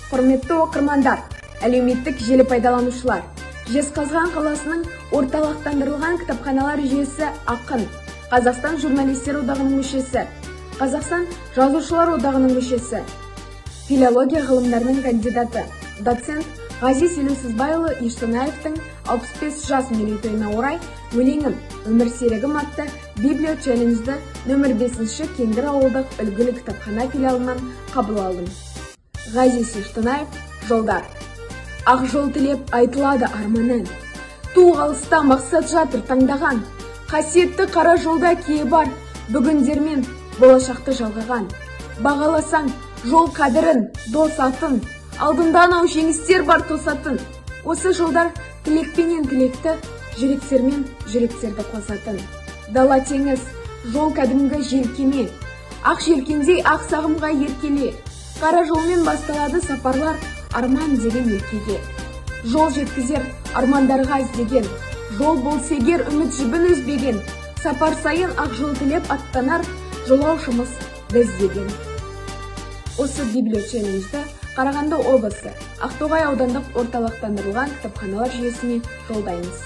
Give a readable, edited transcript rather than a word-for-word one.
Құрметті оқырмандар, әлеуметтік желі пайдаланушылар, Жезқазған қаласының орталықтандырылған кітапханалар жүйесі ақын, Қазақстан журналистер одағының мүшесі, Қазақстан жазушылар одағының мүшесі, филология ғылымдарының кандидаты, доцент Ғазиз Елеусізбайұлы Ештонаевтың 65 жас мерейтойына орай өлеңім, өмір серігім атты Библио челленджді нөмір 5-ші Кеңгір ауылдық үлгілі кітапхана филиалынан қабыл алдым. Ғазиз Ештонаев, жолдар. Ақ жол тілеп айтылады арманын. Ту алыста мақсат жатыр таңдаған. Қасиетті қара жолда кие бар, бүгіндермен болашақты жалғаған. Бағаласаң жол қадірін, дос атын, алдындан ау жеңістер бар тосатын. Осы жолдар тілекпенен тілекті, жүрексермен жүректерді қосатын. Дала теңіз, жол кәдімгі желкеме, ақ желкендей ақ сағымға еркеле. Қара жолмен басталады сапарлар арман деген өлкеге. Жол жеткізер армандарға іздеген, жол болса егер үміт жібін үзбеген, сапар сайын ақ жол тілеп аттанар жолаушымыз біз деген. Осы Библио челленджді Қарағанды облысы Ақтоғай аудандық орталықтандырылған кітапханалар жүйесіне жолдаймыз.